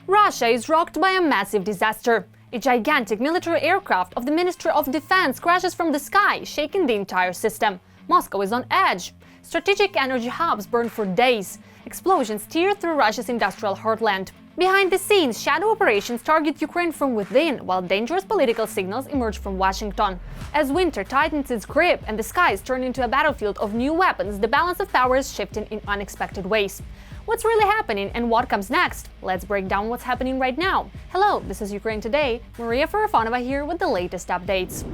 Russia is rocked by a massive disaster. A gigantic military aircraft of the Ministry of Defense crashes from the sky, shaking the entire system. Moscow is on edge. Strategic energy hubs burn for days. Explosions tear through Russia's industrial heartland. Behind the scenes, shadow operations target Ukraine from within, while dangerous political signals emerge from Washington. As winter tightens its grip and the skies turn into a battlefield of new weapons, the balance of power is shifting in unexpected ways. What's really happening and what comes next? Let's break down what's happening right now. Hello, this is Ukraine Today. Maria Farafonova here with the latest updates.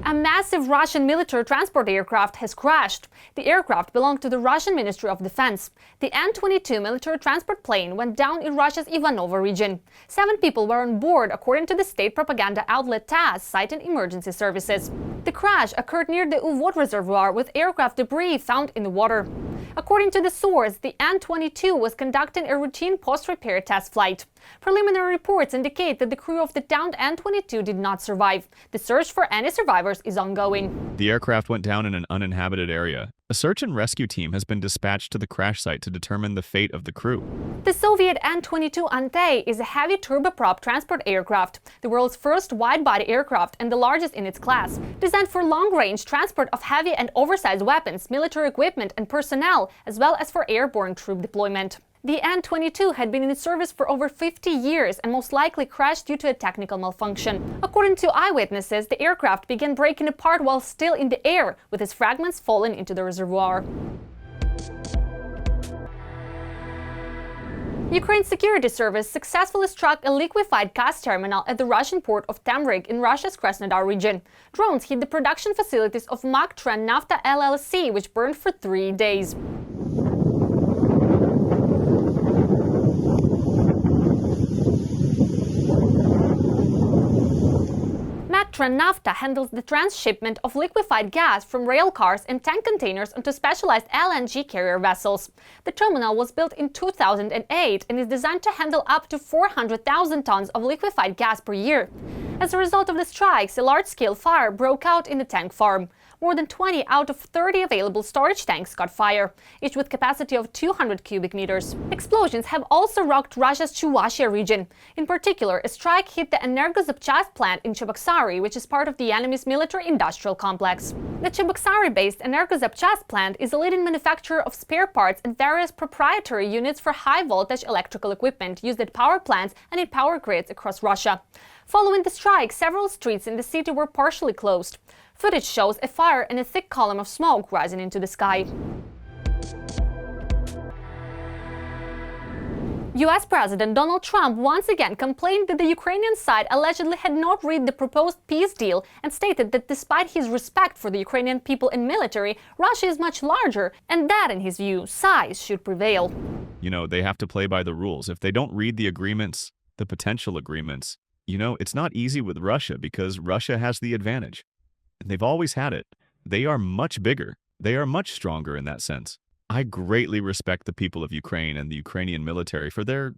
A massive Russian military transport aircraft has crashed. The aircraft belonged to the Russian Ministry of Defense. The An-22 military transport plane went down in Russia's Ivanovo region. 7 people were on board, according to the state propaganda outlet TASS, citing emergency services. The crash occurred near the Uvod reservoir with aircraft debris found in the water. According to the source, the An-22 was conducting a routine post-repair test flight. Preliminary reports indicate that the crew of the downed An-22 did not survive. The search for any survivors is ongoing. The aircraft went down in an uninhabited area. A search and rescue team has been dispatched to the crash site to determine the fate of the crew. The Soviet An-22 Ante is a heavy turboprop transport aircraft, the world's first wide-body aircraft and the largest in its class. Designed for long-range transport of heavy and oversized weapons, military equipment and personnel, as well as for airborne troop deployment. The An-22 had been in service for over 50 years and most likely crashed due to a technical malfunction. According to eyewitnesses, the aircraft began breaking apart while still in the air, with its fragments falling into the reservoir. Ukraine's security service successfully struck a liquefied gas terminal at the Russian port of Temryk in Russia's Krasnodar region. Drones hit the production facilities of Maktran Nafta LLC, which burned for 3 days. Maktran Nafta handles the transshipment of liquefied gas from rail cars and tank containers onto specialized LNG carrier vessels. The terminal was built in 2008 and is designed to handle up to 400,000 tons of liquefied gas per year. As a result of the strikes, a large-scale fire broke out in the tank farm. More than 20 out of 30 available storage tanks caught fire, each with capacity of 200 cubic meters. Explosions have also rocked Russia's Chuvashia region. In particular, a strike hit the Energozapchast plant in Cheboksary, which is part of the enemy's military-industrial complex. The Cheboksary-based Energozapchast plant is a leading manufacturer of spare parts and various proprietary units for high-voltage electrical equipment used at power plants and in power grids across Russia. Following the strike, several streets in the city were partially closed. Footage shows a fire and a thick column of smoke rising into the sky. US President Donald Trump once again complained that the Ukrainian side allegedly had not read the proposed peace deal and stated that despite his respect for the Ukrainian people and military, Russia is much larger and that, in his view, size should prevail. You know, they have to play by the rules. If they don't read the agreements, the potential agreements, it's not easy with Russia because Russia has the advantage. And they've always had it. They are much bigger. They are much stronger in that sense. I greatly respect the people of Ukraine and the Ukrainian military for their,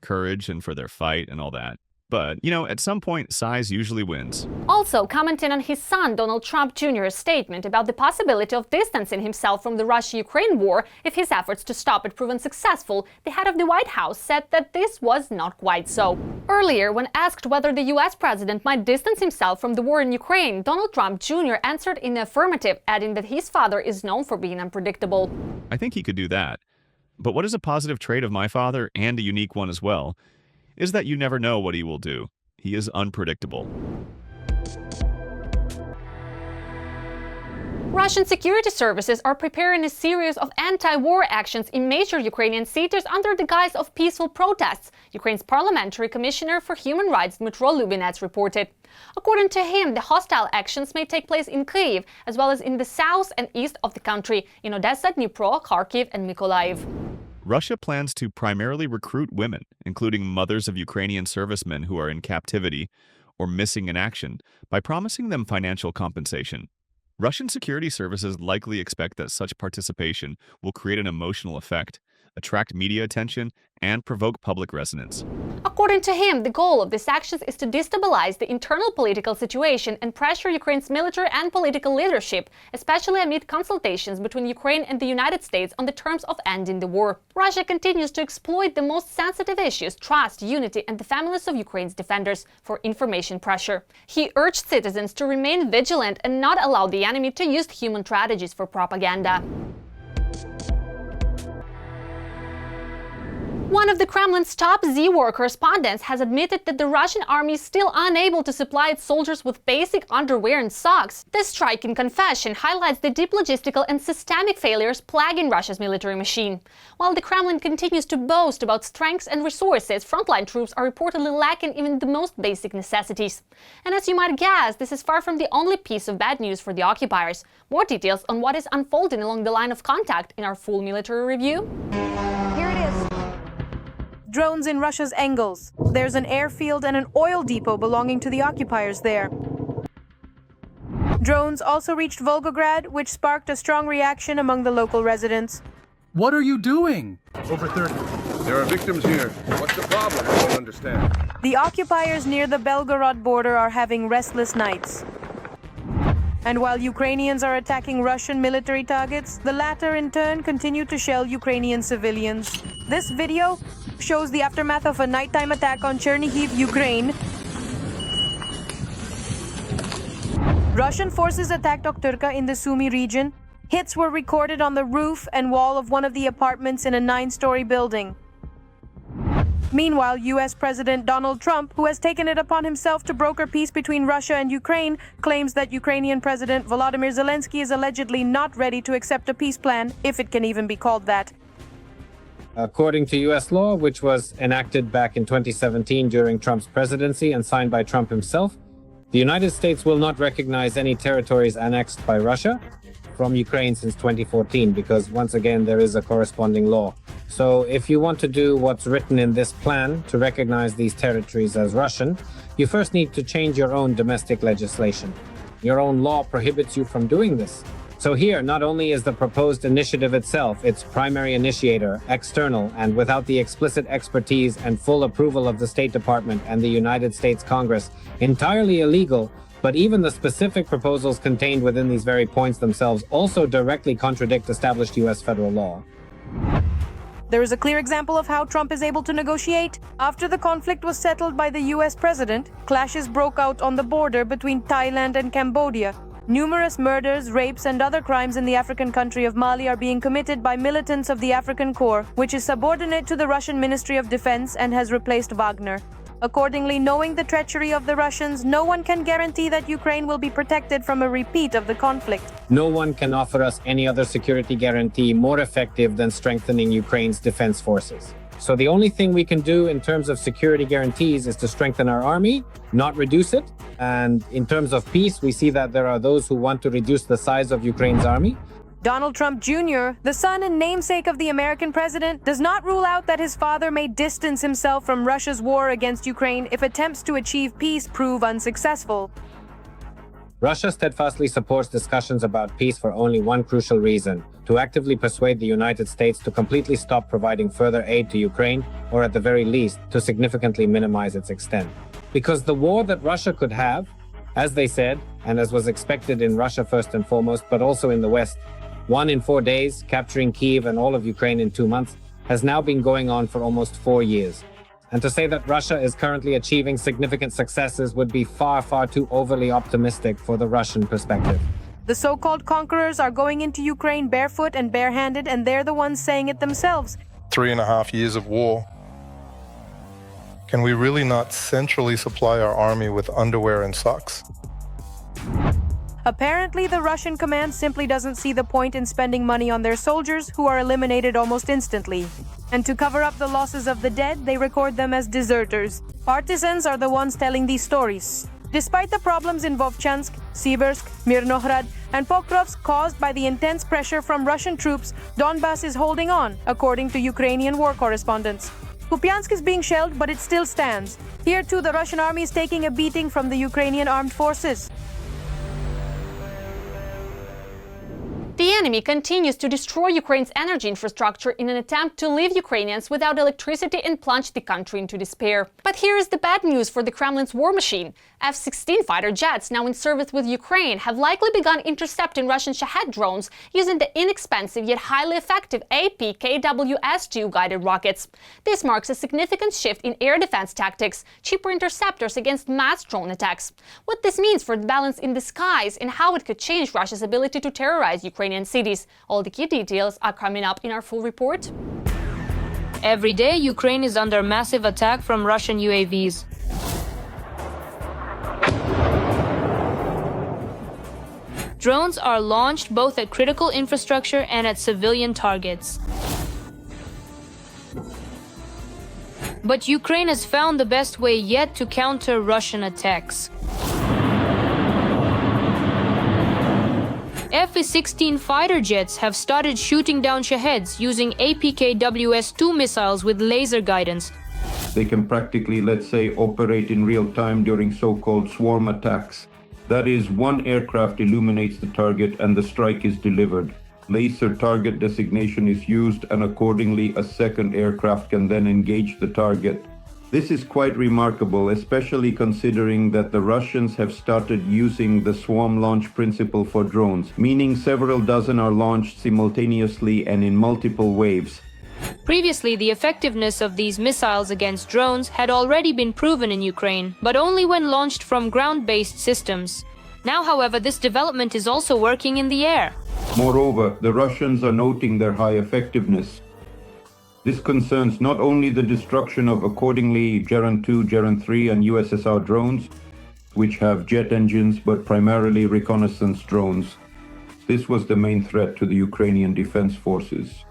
courage and for their fight and all that. But, at some point, size usually wins. Also, commenting on his son Donald Trump Jr.'s statement about the possibility of distancing himself from the Russia-Ukraine war if his efforts to stop it prove unsuccessful, the head of the White House said that this was not quite so. Earlier, when asked whether the US president might distance himself from the war in Ukraine, Donald Trump Jr. answered in the affirmative, adding that his father is known for being unpredictable. I think he could do that. But what is a positive trait of my father, and a unique one as well, is that you never know what he will do. He is unpredictable. Russian security services are preparing a series of anti-war actions in major Ukrainian cities under the guise of peaceful protests, Ukraine's Parliamentary Commissioner for Human Rights Dmytro Lubinets reported. According to him, the hostile actions may take place in Kyiv, as well as in the south and east of the country, in Odessa, Dnipro, Kharkiv and Mykolaiv. Russia plans to primarily recruit women, including mothers of Ukrainian servicemen who are in captivity or missing in action, by promising them financial compensation. Russian security services likely expect that such participation will create an emotional effect, attract media attention, and provoke public resonance. According to him, the goal of these actions is to destabilize the internal political situation and pressure Ukraine's military and political leadership, especially amid consultations between Ukraine and the United States on the terms of ending the war. Russia continues to exploit the most sensitive issues, trust, unity, and the families of Ukraine's defenders, for information pressure. He urged citizens to remain vigilant and not allow the enemy to use human tragedies for propaganda. One of the Kremlin's top Z-War correspondents has admitted that the Russian army is still unable to supply its soldiers with basic underwear and socks. This striking confession highlights the deep logistical and systemic failures plaguing Russia's military machine. While the Kremlin continues to boast about strengths and resources, frontline troops are reportedly lacking even the most basic necessities. And as you might guess, this is far from the only piece of bad news for the occupiers. More details on what is unfolding along the line of contact in our full military review. Here it is. Drones in Russia's Engels. There's an airfield and an oil depot belonging to the occupiers there. Drones also reached Volgograd, which sparked a strong reaction among the local residents. What are you doing? Over 30. There are victims here. What's the problem? I don't understand. The occupiers near the Belgorod border are having restless nights. And while Ukrainians are attacking Russian military targets, the latter in turn continue to shell Ukrainian civilians. This video shows the aftermath of a nighttime attack on Chernihiv, Ukraine. Russian forces attacked Okturka in the Sumy region. Hits were recorded on the roof and wall of one of the apartments in a 9-story building. Meanwhile, US President Donald Trump, who has taken it upon himself to broker peace between Russia and Ukraine, claims that Ukrainian President Volodymyr Zelensky is allegedly not ready to accept a peace plan, if it can even be called that. According to U.S. law, which was enacted back in 2017 during Trump's presidency and signed by Trump himself, the United States will not recognize any territories annexed by Russia from Ukraine since 2014, because once again, there is a corresponding law. So if you want to do what's written in this plan to recognize these territories as Russian, you first need to change your own domestic legislation. Your own law prohibits you from doing this. So here, not only is the proposed initiative itself, its primary initiator, external and without the explicit expertise and full approval of the State Department and the United States Congress, entirely illegal, but even the specific proposals contained within these very points themselves also directly contradict established U.S. federal law. There is a clear example of how Trump is able to negotiate. After the conflict was settled by the US president, clashes broke out on the border between Thailand and Cambodia. Numerous murders, rapes, and other crimes in the African country of Mali are being committed by militants of the African Corps, which is subordinate to the Russian Ministry of Defense and has replaced Wagner. Accordingly, knowing the treachery of the Russians, no one can guarantee that Ukraine will be protected from a repeat of the conflict. No one can offer us any other security guarantee more effective than strengthening Ukraine's defense forces. So the only thing we can do in terms of security guarantees is to strengthen our army, not reduce it. And in terms of peace, we see that there are those who want to reduce the size of Ukraine's army. Donald Trump Jr., the son and namesake of the American president, does not rule out that his father may distance himself from Russia's war against Ukraine if attempts to achieve peace prove unsuccessful. Russia steadfastly supports discussions about peace for only one crucial reason: to actively persuade the United States to completely stop providing further aid to Ukraine, or at the very least, to significantly minimize its extent. Because the war that Russia could have, as they said, and as was expected in Russia first and foremost, but also in the West, won in 4 days, capturing Kyiv and all of Ukraine in 2 months, has now been going on for almost 4 years. And to say that Russia is currently achieving significant successes would be far, far too overly optimistic for the Russian perspective. The so-called conquerors are going into Ukraine barefoot and barehanded, and they're the ones saying it themselves. 3.5 years of war. Can we really not centrally supply our army with underwear and socks? Apparently, the Russian command simply doesn't see the point in spending money on their soldiers, who are eliminated almost instantly. And to cover up the losses of the dead, they record them as deserters. Partisans are the ones telling these stories. Despite the problems in Vovchansk, Siversk, Mirnohrad, and Pokrovsk caused by the intense pressure from Russian troops, Donbas is holding on, according to Ukrainian war correspondents. Kupiansk is being shelled, but it still stands. Here too, the Russian army is taking a beating from the Ukrainian armed forces. The enemy continues to destroy Ukraine's energy infrastructure in an attempt to leave Ukrainians without electricity and plunge the country into despair. But here is the bad news for the Kremlin's war machine. F-16 fighter jets now in service with Ukraine have likely begun intercepting Russian Shahed drones using the inexpensive yet highly effective APKWS-2 guided rockets. This marks a significant shift in air defense tactics, cheaper interceptors against mass drone attacks. What this means for the balance in the skies and how it could change Russia's ability to terrorize Ukrainian cities. All the key details are coming up in our full report. Every day, Ukraine is under massive attack from Russian UAVs. Drones are launched both at critical infrastructure and at civilian targets. But Ukraine has found the best way yet to counter Russian attacks. F-16 fighter jets have started shooting down Shaheds using APKWS-2 missiles with laser guidance. They can practically, let's say, operate in real time during so-called swarm attacks. That is, one aircraft illuminates the target and the strike is delivered. Laser target designation is used, and accordingly a second aircraft can then engage the target. This is quite remarkable, especially considering that the Russians have started using the swarm launch principle for drones, meaning several dozen are launched simultaneously and in multiple waves. Previously, the effectiveness of these missiles against drones had already been proven in Ukraine, but only when launched from ground-based systems. Now, however, this development is also working in the air. Moreover, the Russians are noting their high effectiveness. This concerns not only the destruction of accordingly Geran 2, Geran 3 and USSR drones, which have jet engines, but primarily reconnaissance drones. This was the main threat to the Ukrainian defense forces.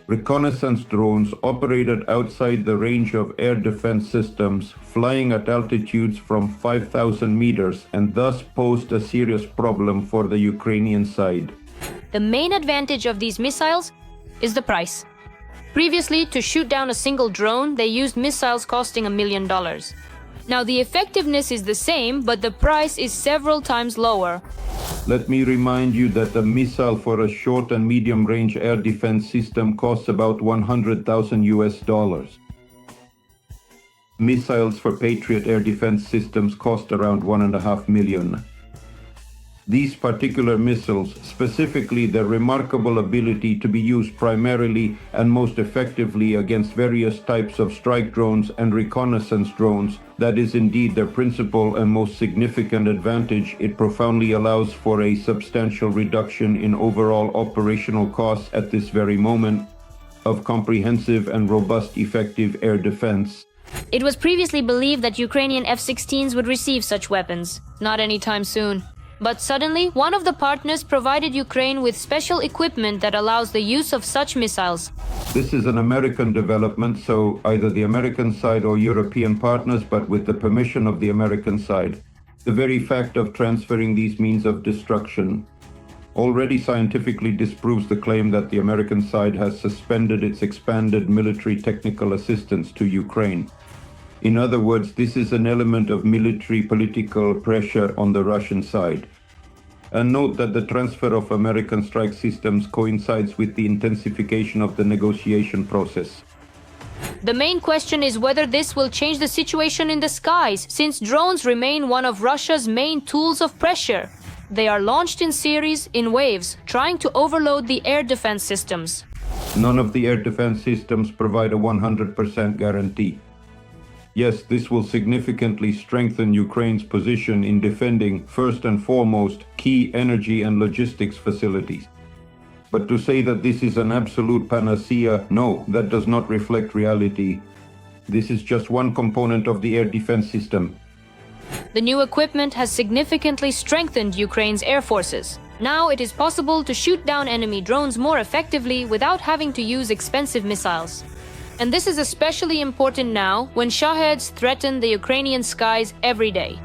Reconnaissance drones operated outside the range of air defense systems, flying at altitudes from 5,000 meters, and thus posed a serious problem for the Ukrainian side. The main advantage of these missiles is the price. Previously, to shoot down a single drone, they used missiles costing $1 million. Now, the effectiveness is the same, but the price is several times lower. Let me remind you that a missile for a short and medium range air defense system costs about $100,000 US. Missiles for Patriot air defense systems cost around $1.5 million. These particular missiles, specifically their remarkable ability to be used primarily and most effectively against various types of strike drones and reconnaissance drones, that is indeed their principal and most significant advantage. It profoundly allows for a substantial reduction in overall operational costs at this very moment of comprehensive and robust effective air defense. It was previously believed that Ukrainian F-16s would receive such weapons, not anytime soon. But suddenly, one of the partners provided Ukraine with special equipment that allows the use of such missiles. This is an American development, so either the American side or European partners, but with the permission of the American side. The very fact of transferring these means of destruction already scientifically disproves the claim that the American side has suspended its expanded military technical assistance to Ukraine. In other words, this is an element of military political pressure on the Russian side. And note that the transfer of American strike systems coincides with the intensification of the negotiation process. The main question is whether this will change the situation in the skies, since drones remain one of Russia's main tools of pressure. They are launched in series, in waves, trying to overload the air defense systems. None of the air defense systems provide a 100% guarantee. Yes, this will significantly strengthen Ukraine's position in defending, first and foremost, key energy and logistics facilities. But to say that this is an absolute panacea, no, that does not reflect reality. This is just one component of the air defense system. The new equipment has significantly strengthened Ukraine's air forces. Now it is possible to shoot down enemy drones more effectively without having to use expensive missiles. And this is especially important now when Shaheds threaten the Ukrainian skies every day.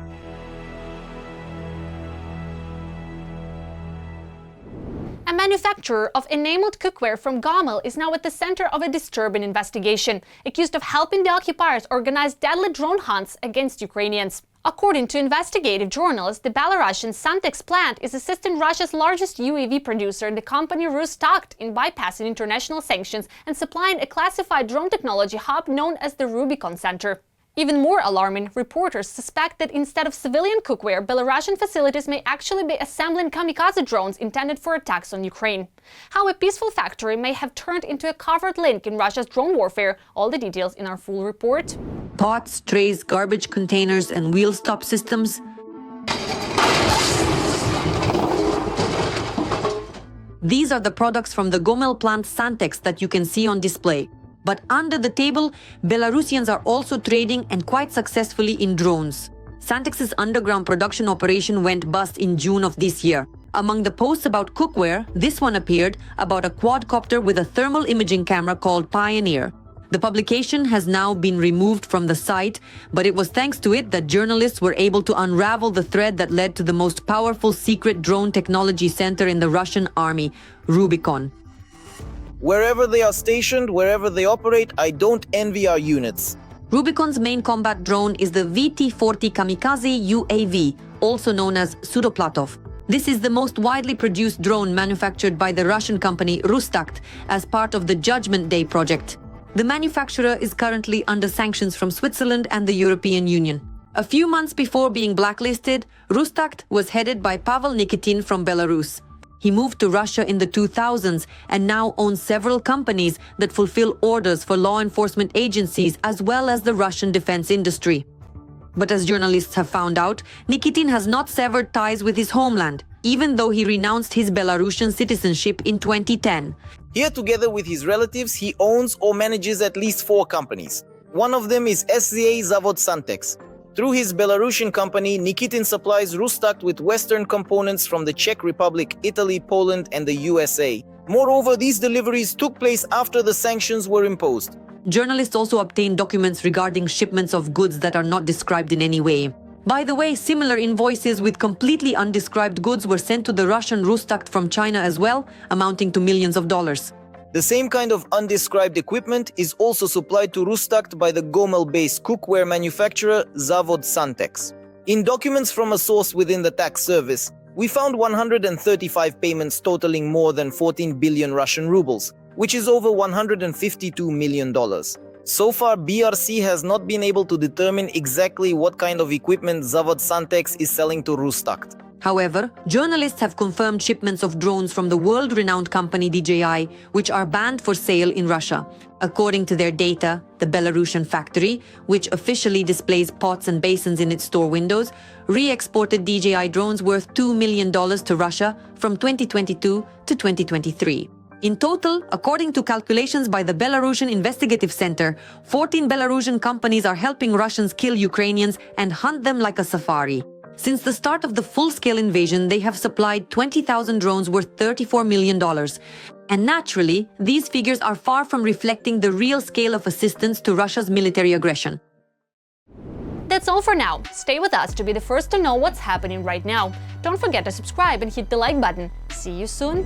A manufacturer of enameled cookware from Gomel is now at the center of a disturbing investigation, accused of helping the occupiers organize deadly drone hunts against Ukrainians. According to investigative journalists, the Belarusian Santex plant is assisting Russia's largest UAV producer, the company Rustakt, in bypassing international sanctions and supplying a classified drone technology hub known as the Rubicon Center. Even more alarming, reporters suspect that instead of civilian cookware, Belarusian facilities may actually be assembling kamikaze drones intended for attacks on Ukraine. How a peaceful factory may have turned into a covert link in Russia's drone warfare, all the details in our full report. Pots, trays, garbage containers, and wheel stop systems. These are the products from the Gomel plant Santex that you can see on display. But under the table, Belarusians are also trading, and quite successfully, in drones. Santex's underground production operation went bust in June of this year. Among the posts about cookware, this one appeared about a quadcopter with a thermal imaging camera called Pioneer. The publication has now been removed from the site, but it was thanks to it that journalists were able to unravel the thread that led to the most powerful secret drone technology center in the Russian army, Rubicon. Wherever they are stationed, wherever they operate, I don't envy our units. Rubicon's main combat drone is the VT-40 Kamikaze UAV, also known as Sudoplatov. This is the most widely produced drone manufactured by the Russian company Rustakt as part of the Judgment Day project. The manufacturer is currently under sanctions from Switzerland and the European Union. A few months before being blacklisted, Rustakt was headed by Pavel Nikitin from Belarus. He moved to Russia in the 2000s and now owns several companies that fulfill orders for law enforcement agencies as well as the Russian defense industry. But as journalists have found out, Nikitin has not severed ties with his homeland, even though he renounced his Belarusian citizenship in 2010. Here, together with his relatives, he owns or manages at least 4 companies. One of them is SZA Zavod Santex. Through his Belarusian company, Nikitin supplies Rustakt with Western components from the Czech Republic, Italy, Poland, and the USA. Moreover, these deliveries took place after the sanctions were imposed. Journalists also obtained documents regarding shipments of goods that are not described in any way. By the way, similar invoices with completely undescribed goods were sent to the Russian Rustakt from China as well, amounting to millions of dollars. The same kind of undescribed equipment is also supplied to Rustakt by the Gomel-based cookware manufacturer Zavod Santex. In documents from a source within the tax service, we found 135 payments totaling more than 14 billion Russian rubles, which is over $152 million. So far, BRC has not been able to determine exactly what kind of equipment Zavod Santex is selling to Rustakt. However, journalists have confirmed shipments of drones from the world-renowned company DJI, which are banned for sale in Russia. According to their data, the Belarusian factory, which officially displays pots and basins in its store windows, re-exported DJI drones worth $2 million to Russia from 2022 to 2023. In total, according to calculations by the Belarusian Investigative Center, 14 Belarusian companies are helping Russians kill Ukrainians and hunt them like a safari. Since the start of the full-scale invasion, they have supplied 20,000 drones worth $34 million. And naturally, these figures are far from reflecting the real scale of assistance to Russia's military aggression. That's all for now. Stay with us to be the first to know what's happening right now. Don't forget to subscribe and hit the like button. See you soon!